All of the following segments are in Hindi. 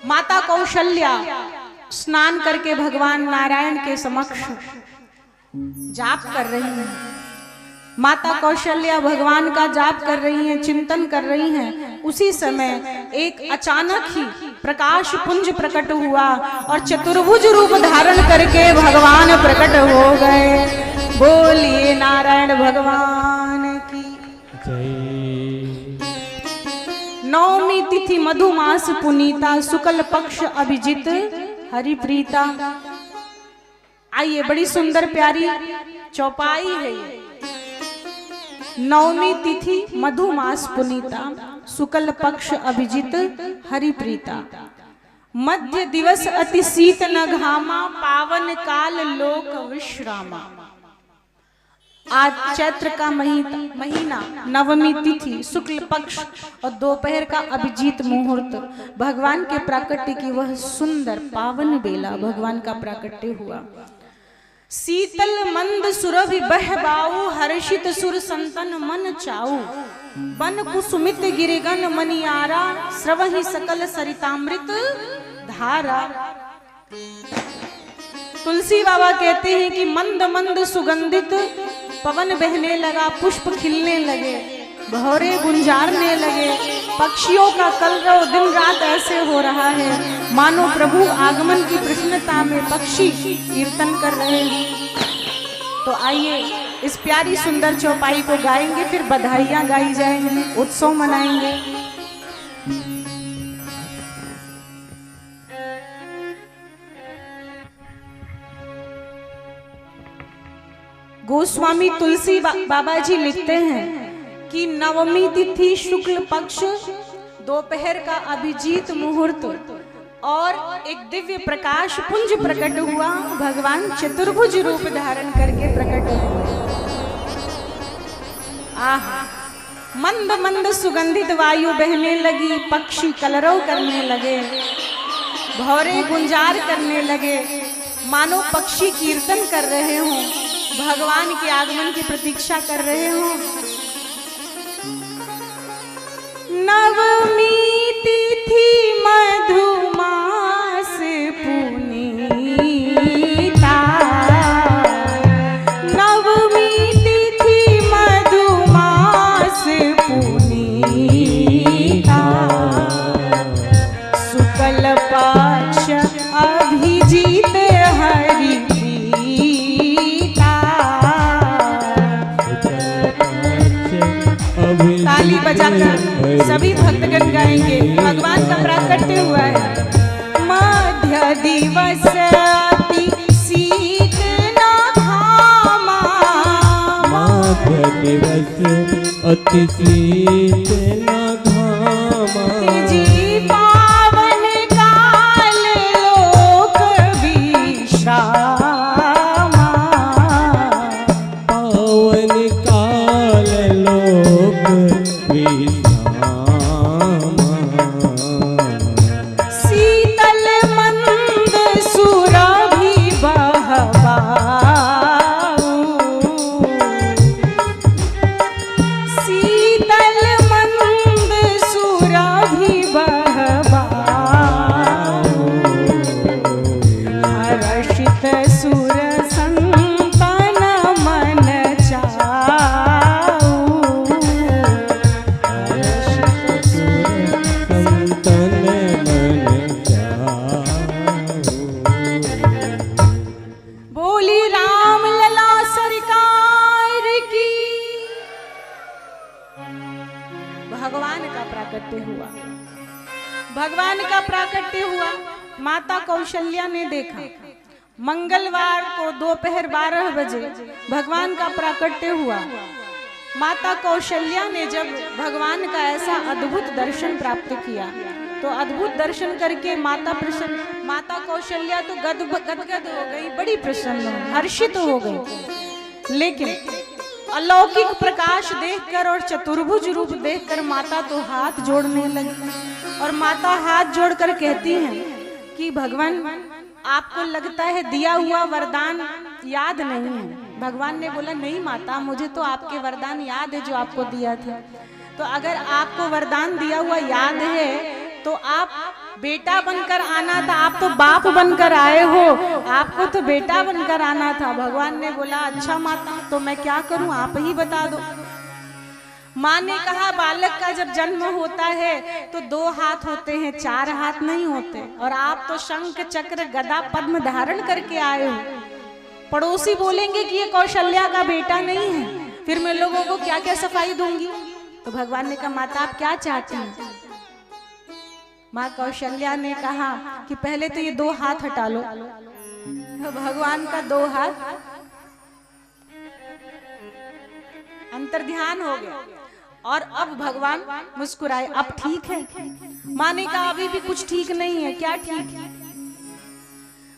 माता कौशल्या स्नान करके भगवान नारायण के समक्ष जाप कर रही हैं। माता कौशल्या भगवान का जाप कर रही हैं, चिंतन कर रही हैं। उसी समय एक अचानक ही प्रकाश पुंज प्रकट हुआ और चतुर्भुज रूप धारण करके भगवान प्रकट हो गए। बोलिए नारायण भगवान की जय। नवमी तिथि मधुमास पुनीता, शुक्ल पक्ष अभिजित हरिप्रीता। आइए, बड़ी सुंदर प्यारी चौपाई है ये। नवमी तिथि मधुमास पुनीता, शुक्ल पक्ष अभिजित हरिप्रीता। मध्य दिवस अति शीत न घामा, पावन काल लोक विश्रामा। आज चैत्र का महीना, नवमी तिथि, शुक्ल पक्ष और दोपहर का अभिजीत मुहूर्त, भगवान के प्राकट्य की वह सुंदर पावन बेला भगवान का प्राकट्य हुआ। शीतल मंद सुरभि बहबाऊ, हर्षित सुर संतन मन चाऊ। बन कुसुमित गिरिगन मनियारा, स्रवहि सकल सरितामृत धारा। तुलसी बाबा कहते हैं कि मंद मंद सुगंधित पवन बहने लगा, पुष्प खिलने लगे, भौरे गुंजारने लगे। पक्षियों का कलरव दिन रात ऐसे हो रहा है मानो प्रभु आगमन की प्रसन्नता में पक्षी कीर्तन कर रहे हैं। तो आइए इस प्यारी सुंदर चौपाई को गाएंगे, फिर बधाइयां गाई जाएंगी, उत्सव मनाएंगे। गोस्वामी तुलसी बाबा जी लिखते हैं कि नवमी तिथि शुक्ल पक्ष दोपहर का अभिजीत मुहूर्त और एक दिव्य प्रकाश पुंज प्रकट हुआ। भगवान चतुर्भुज रूप धारण करके प्रकट हुए। आहा, मंद मंद सुगंधित वायु बहने लगी, पक्षी कलरव करने लगे, भौरे गुंजार करने लगे, मानो पक्षी कीर्तन कर रहे हों, भगवान के आगमन की प्रतीक्षा कर रहे हों। नवमी तिथि मधुमास पुनीता, नवमी तिथि मधुमास पुनीता, शुक्ल पक्ष अभिजीत हरिप्रीता। ताली बजाकर सभी भक्तगण गाएंगे। भगवान का प्राकट्य हुआ है। मध्य दिवस अति शीत न घामा, मध्य दिवस अति शीत न घामा। जी पावन काल लोक विश्रामा, पावन काल लोक विश्रामा। शीतल मंद सुरभि बहबाऊ, शीतल मंद सुरभि बहबाऊ, हर्षित सुर संतन मन चाऊ। बोली राम लला सरकार की। भगवान का प्राकट्य हुआ, भगवान का प्राकट्य हुआ। माता कौशल्या ने देखा मंगलवार को दोपहर 12 बजे भगवान का प्राकट्य हुआ। माता कौशल्या ने जब भगवान का ऐसा अद्भुत दर्शन प्राप्त किया तो अद्भुत दर्शन करके माता कौशल्या तो गदगद हो गई, बड़ी प्रसन्न, हर्षित हो गई। लेकिन अलौकिक प्रकाश देखकर और चतुर्भुज रूप देखकर माता तो हाथ जोड़ने लगी। और माता हाथ जोड़कर कहती हैं कि भगवान, आपको लगता है दिया हुआ वरदान याद नहीं है। भगवान ने बोला, नहीं माता, मुझे तो आपके वरदान याद है जो आपको दिया था। तो अगर आपको वरदान दिया हुआ याद है तो आप बेटा बनकर आना था, आप तो बाप बनकर आए हो, आपको तो बेटा बनकर आना था। भगवान ने बोला अच्छा माता, तो मैं क्या करूं, आप ही बता दो। माँ ने कहा बालक का जब जन्म होता है तो 2 हाथ होते हैं, 4 हाथ नहीं होते, और आप तो शंख चक्र गदा पद्म धारण करके आए हो। पड़ोसी बोलेंगे कि ये कौशल्या का बेटा नहीं है, फिर मैं लोगों को क्या क्या सफाई दूंगी। तो भगवान ने कहा माता आप क्या चाहती हैं। माँ कौशल्या ने कहा कि पहले तो ये 2 हाथ हटा लो। तो भगवान का 2 हाथ अंतर ध्यान हो गया, और अब भगवान मुस्कुराए, अब ठीक है। माँ ने कहा अभी भी कुछ ठीक नहीं है। क्या ठीक है?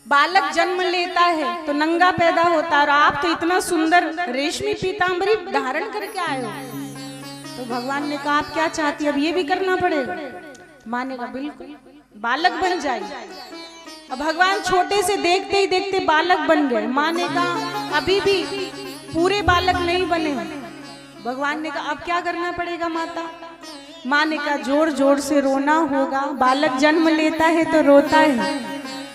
बालक जन्म लेता है तो नंगा पैदा होता है, और आप तो इतना सुंदर रेशमी पीतांबरी धारण करके आए हो। तो भगवान ने कहा आप क्या चाहती, अब ये भी करना पड़ेगा। माँ ने कहा बिल्कुल, बालक बन जाए। अब भगवान छोटे से देखते ही देखते बालक बन गए। माँ ने कहा अभी भी पूरे बालक नहीं बने। भगवान ने कहा अब क्या करना पड़ेगा माता। माँ ने कहा जोर जोर से रोना होगा, बालक जन्म लेता है तो रोता है।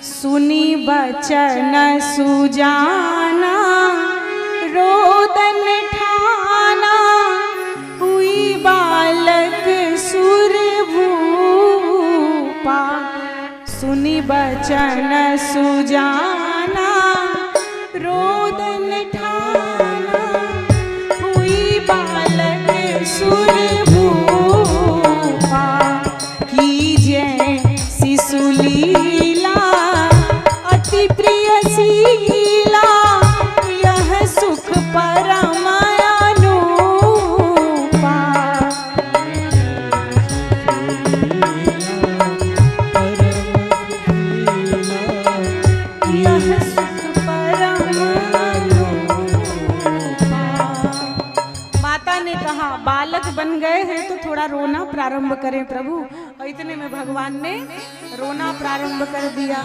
सुनी बचन सुजाना रोदन ठाना, हुई बालक सुर भूपा। सुनी बचन सुजाना रोदन ठाना, हुई बालक सुर भूपा। कीजय शिशुलीला अति प्रिय शीला, यह सुख परम अनुपा। यह सुख परम अनुपा। माता ने कहा बालक बन गए हैं तो थोड़ा रोना प्रारंभ करें प्रभु, और इतने में भगवान ने रोना प्रारंभ कर दिया।